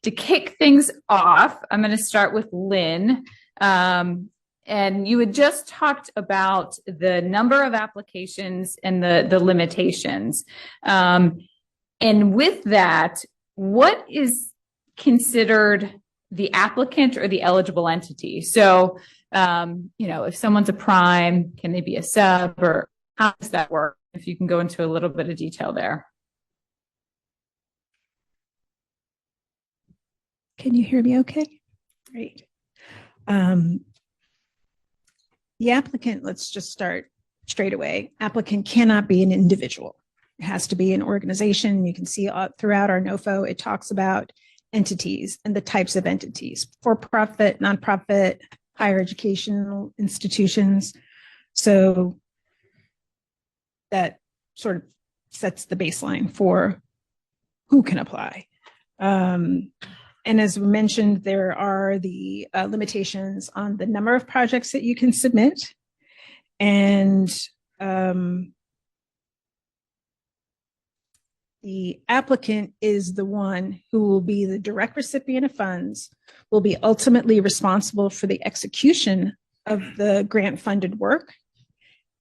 To kick things off, I'm going to start with Lynn. And you had just talked about the number of applications and the limitations. And with that, what is considered the applicant or the eligible entity? So, if someone's a prime, can they be a sub, or how does that work? If you can go into a little bit of detail there. Can you hear me okay? Great. The applicant, let's just start straight away. Applicant cannot be an individual. It has to be an organization. You can see throughout our NOFO, it talks about entities and the types of entities: for-profit, nonprofit, higher educational institutions. So that sort of sets the baseline for who can apply. And as we mentioned, there are the limitations on the number of projects that you can submit. And the applicant is the one who will be the direct recipient of funds, will be ultimately responsible for the execution of the grant-funded work,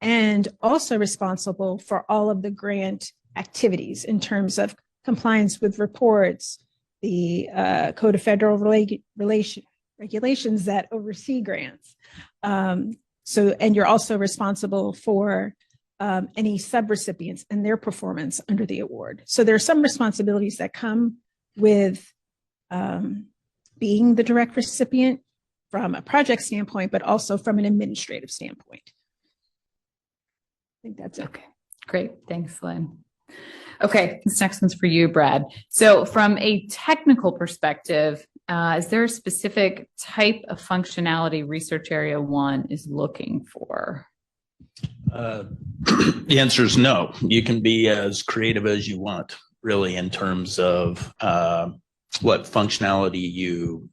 and also responsible for all of the grant activities in terms of compliance with reports, the Code of Federal Regulations that oversee grants. And you're also responsible for any subrecipients and their performance under the award. So there are some responsibilities that come with being the direct recipient from a project standpoint, but also from an administrative standpoint. I think that's it. Okay, great. Thanks, Lynn. Okay, this next one's for you, Brad. So from a technical perspective, is there a specific type of functionality Research Area 1 is looking for? The answer is no. You can be as creative as you want, really, in terms of what functionality you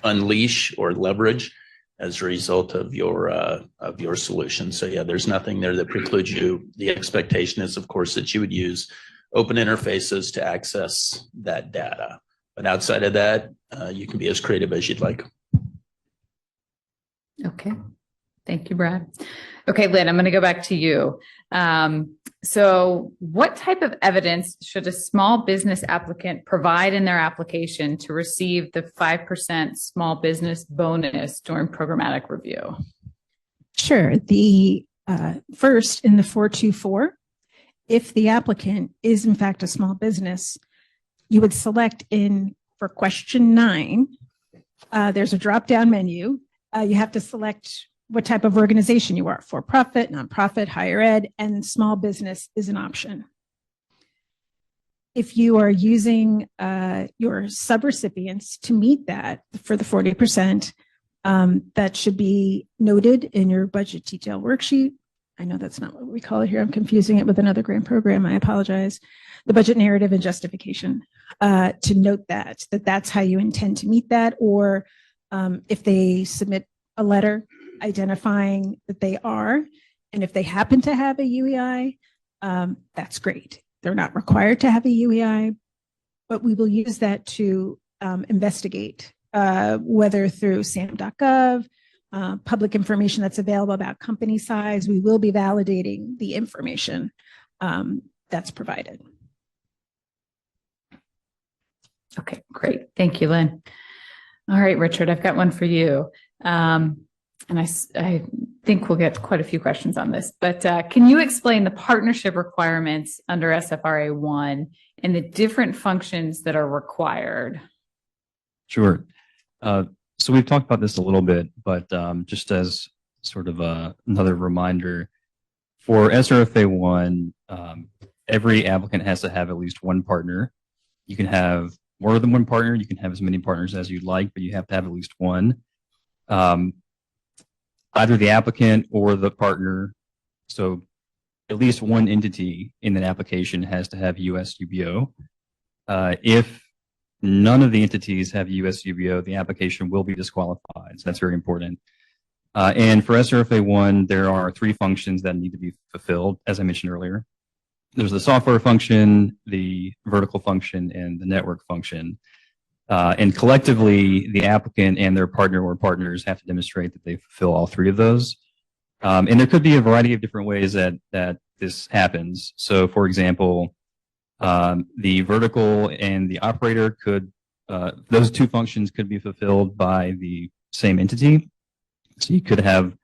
unleash or leverage as a result of your solution. So yeah, there's nothing there that precludes you. The expectation is, of course, that you would use open interfaces to access that data. But outside of that, you can be as creative as you'd like. Okay. Thank you, Brad. Okay, Lynn, I'm going to go back to you. So what type of evidence should a small business applicant provide in their application to receive the 5% small business bonus during programmatic review? Sure. The first in the 424, if the applicant is in fact a small business, you would select for question 9, there's a drop-down menu. You have to select what type of organization you are: for-profit, nonprofit, higher ed, and small business is an option. If you are using your subrecipients to meet that for the 40%, that should be noted in your budget detail worksheet. I know that's not what we call it here. I'm confusing it with another grant program. I apologize. The budget narrative and justification, to note that's how you intend to meet that. Or if they submit a letter identifying that they are, and if they happen to have a UEI, that's great. They're not required to have a UEI, but we will use that to investigate, whether through sam.gov, public information that's available about company size. We will be validating the information that's provided. Okay, great. Thank you, Lynn. All right, Richard, I've got one for you. And I think we'll get quite a few questions on this, but can you explain the partnership requirements under SFRA 1 and the different functions that are required? Sure. So we've talked about this a little bit, but just as sort of another reminder, for SRFA 1, every applicant has to have at least one partner. You can have more than one partner. You can have as many partners as you'd like, but you have to have at least one. Either the applicant or the partner. So at least one entity in an application has to have US UBO. If none of the entities have US UBO, the application will be disqualified. So that's very important. And for SRFA 1, there are 3 functions that need to be fulfilled, as I mentioned earlier. There's the software function, the vertical function, and the network function. And collectively, the applicant and their partner or partners have to demonstrate that they fulfill all three of those. And there could be a variety of different ways that this happens. So, for example, the vertical and the operator could, those two functions could be fulfilled by the same entity. So you could have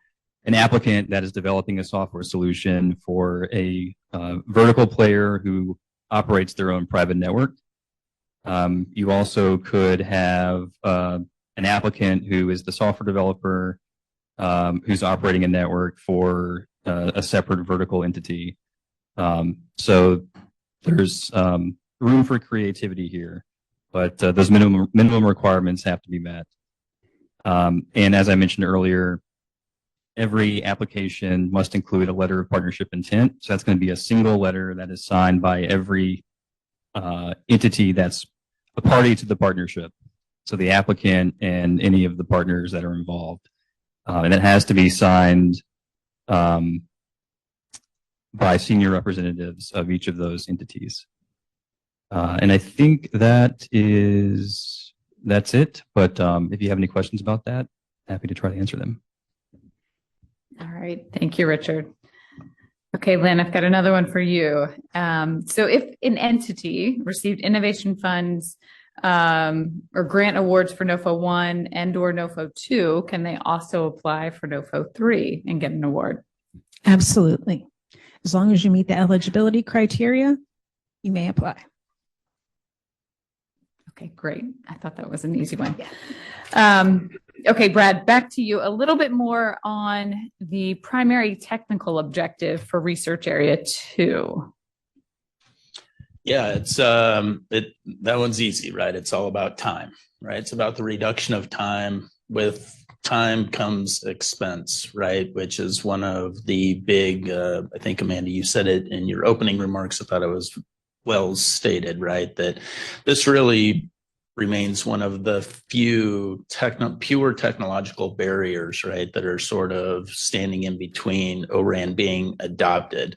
an applicant that is developing a software solution for a vertical player who operates their own private network. You also could have an applicant who is the software developer who's operating a network for a separate vertical entity. So there's room for creativity here, but those minimum requirements have to be met. And as I mentioned earlier, every application must include a letter of partnership intent. So that's going to be a single letter that is signed by every entity that's a party to the partnership. So the applicant and any of the partners that are involved. And it has to be signed by senior representatives of each of those entities. And I think that's it. But if you have any questions about that, happy to try to answer them. All right. Thank you, Richard. Okay, Lynn, I've got another one for you. So if an entity received innovation funds or grant awards for NOFO 1 and or NOFO 2, can they also apply for NOFO 3 and get an award? Absolutely. As long as you meet the eligibility criteria, you may apply. Okay, great. I thought that was an easy one. Yeah. Okay, Brad, back to you. A little bit more on the primary technical objective for research area 2. Yeah, it's that one's easy, right? It's all about time, right? It's about the reduction of time. With time comes expense, right? Which is one of the big, I think, Amanda, you said it in your opening remarks. I thought it was well stated, right? That this really remains one of the few pure technological barriers, right? That are sort of standing in between ORAN being adopted.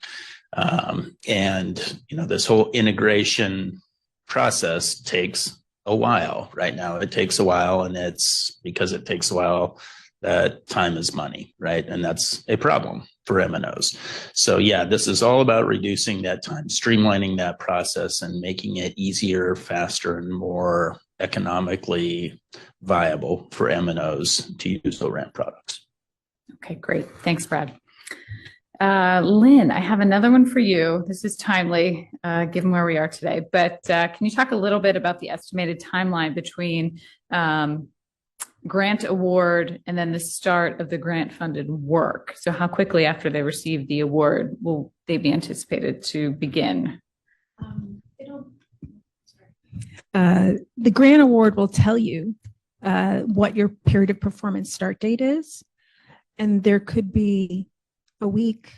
And, you know, this whole integration process takes a while. Right now, it takes a while, and it's because it takes a while that time is money, right? And that's a problem for MNOs. So yeah, this is all about reducing that time, streamlining that process, and making it easier, faster, and more economically viable for MNOs to use ORAN products. Okay, great. Thanks, Brad. Lynn, I have another one for you. This is timely, given where we are today, but can you talk a little bit about the estimated timeline between grant award and then the start of the grant funded work? So how quickly after they receive the award will they be anticipated to begin? The grant award will tell you what your period of performance start date is. And there could be a week,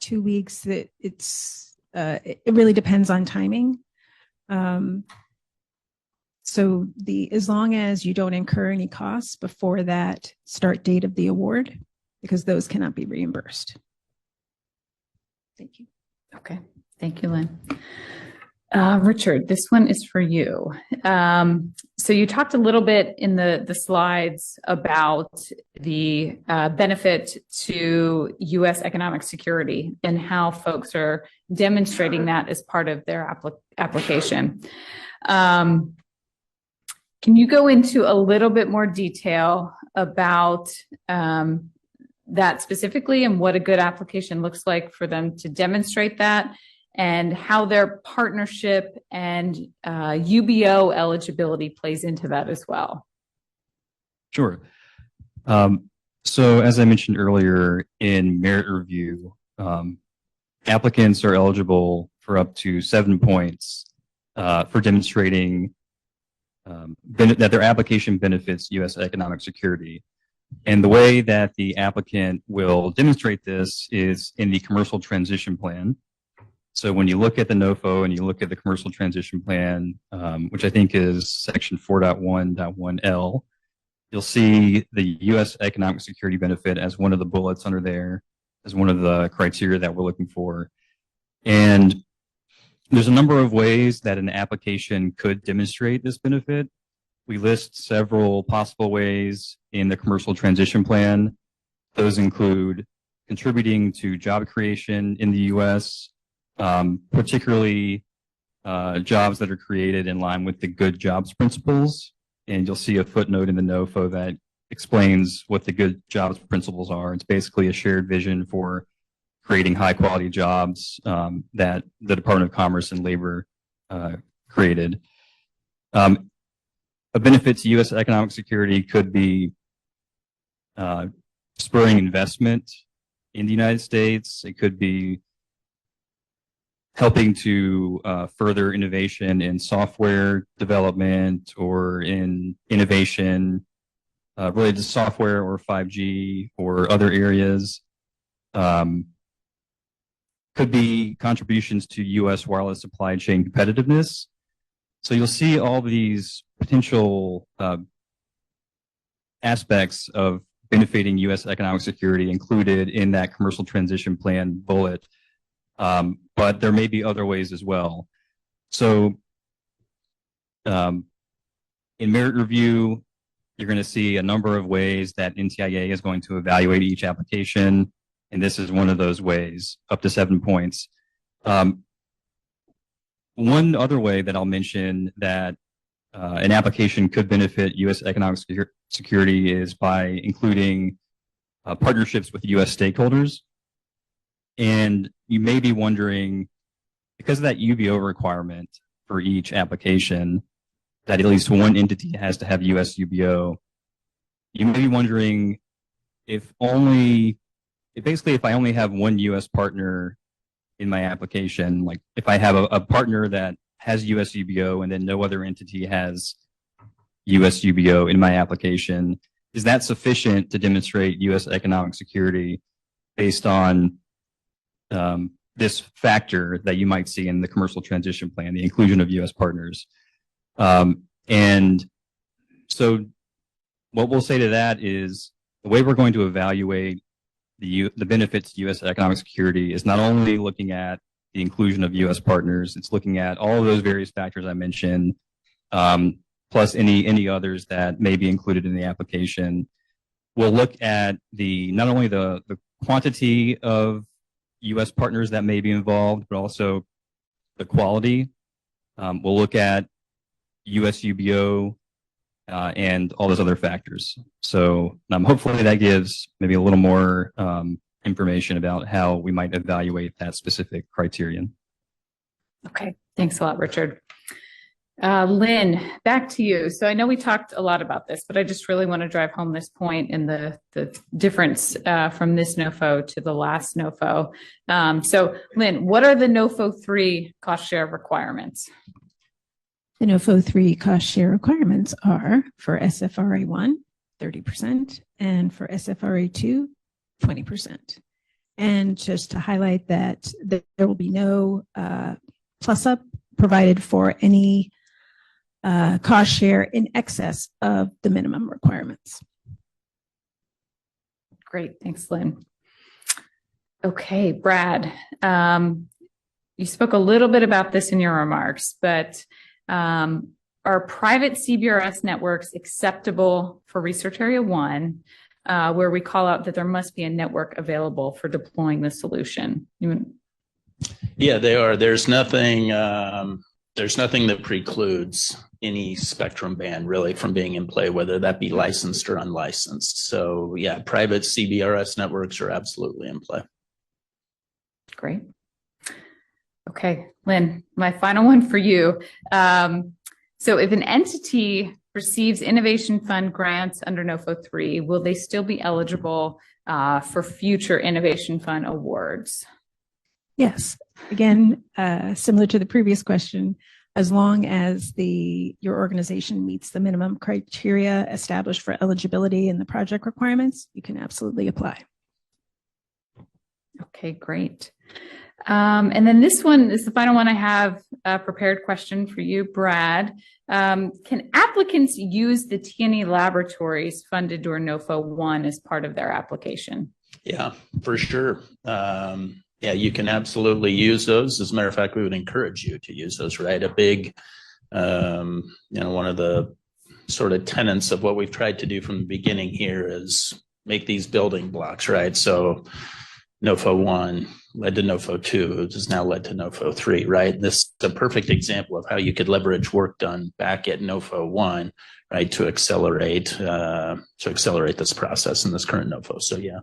2 weeks that it really depends on timing. So as long as you don't incur any costs before that start date of the award, because those cannot be reimbursed. Thank you. Okay. Thank you, Lynn. Richard, this one is for you. So you talked a little bit in the slides about the benefit to U.S. economic security and how folks are demonstrating that as part of their application. Can you go into a little bit more detail about that specifically and what a good application looks like for them to demonstrate that, and how their partnership and UBO eligibility plays into that as well? Sure. So as I mentioned earlier, in merit review, applicants are eligible for up to 7 points for demonstrating that their application benefits U.S. economic security. And the way that the applicant will demonstrate this is in the commercial transition plan. So when you look at the NOFO and you look at the commercial transition plan, which I think is section 4.1.1L, you'll see the U.S. economic security benefit as one of the bullets under there, as one of the criteria that we're looking for. And there's a number of ways that an application could demonstrate this benefit. We list several possible ways in the commercial transition plan. Those include contributing to job creation in the U.S., particularly jobs that are created in line with the good jobs principles. And you'll see a footnote in the NOFO that explains what the good jobs principles are. It's basically a shared vision for creating high quality jobs that the Department of Commerce and Labor created. A benefit to U.S. economic security could be spurring investment in the United States. It could be helping to further innovation in software development or in innovation related to software or 5G or other areas. Could be contributions to U.S. wireless supply chain competitiveness. So you'll see all these potential aspects of benefiting U.S. economic security included in that commercial transition plan bullet. But there may be other ways as well. So in merit review, you're going to see a number of ways that NTIA is going to evaluate each application. And this is one of those ways, up to 7 points. One other way that I'll mention that an application could benefit U.S. economic security is by including partnerships with U.S. stakeholders. And you may be wondering, because of that UBO requirement for each application, that at least one entity has to have U.S. UBO, you may be wondering if I only have one U.S. partner in my application, like if I have a partner that has U.S. UBO and then no other entity has U.S. UBO in my application, is that sufficient to demonstrate U.S. economic security based on this factor that you might see in the commercial transition plan, the inclusion of U.S. partners? And so what we'll say to that is the way we're going to evaluate the benefits to U.S. economic security is not only looking at the inclusion of U.S. partners, it's looking at all of those various factors I mentioned, plus any others that may be included in the application. We'll look at not only the quantity of U.S. partners that may be involved, but also the quality. We'll look at U.S. UBO and all those other factors. So hopefully that gives maybe a little more information about how we might evaluate that specific criterion. Okay, thanks a lot, Richard. Lynn, back to you. So I know we talked a lot about this, but I just really want to drive home this point in the difference from this NOFO to the last NOFO. So Lynn, what are the NOFO 3 cost share requirements? The NOFO 3 cost share requirements are for SFRA 1, 30%, and for SFRA 2, 20%. And just to highlight that there will be no plus up provided for any cost share in excess of the minimum requirements. Great, thanks, Lynn. Okay, Brad, you spoke a little bit about this in your remarks, but are private CBRS networks acceptable for Research Area 1, where we call out that there must be a network available for deploying the solution? Yeah, they are. There's nothing that precludes any spectrum band really from being in play, whether that be licensed or unlicensed. So yeah, private CBRS networks are absolutely in play. Great. Okay, Lynn, my final one for you. So if an entity receives Innovation Fund grants under NOFO 3, will they still be eligible for future Innovation Fund awards? Yes. Again, similar to the previous question, as long as your organization meets the minimum criteria established for eligibility in the project requirements, you can absolutely apply. Okay, great. And then this one is the final one I have, a prepared question for you, Brad. Can applicants use the T&E laboratories funded during NOFO 1 as part of their application? Yeah, for sure. Yeah, you can absolutely use those. As a matter of fact, we would encourage you to use those, right? A big, one of the sort of tenets of what we've tried to do from the beginning here is make these building blocks, right? So NOFO 1 led to NOFO 2, which has now led to NOFO 3, right? This is a perfect example of how you could leverage work done back at NOFO 1, right, to accelerate this process in this current NOFO. So yeah.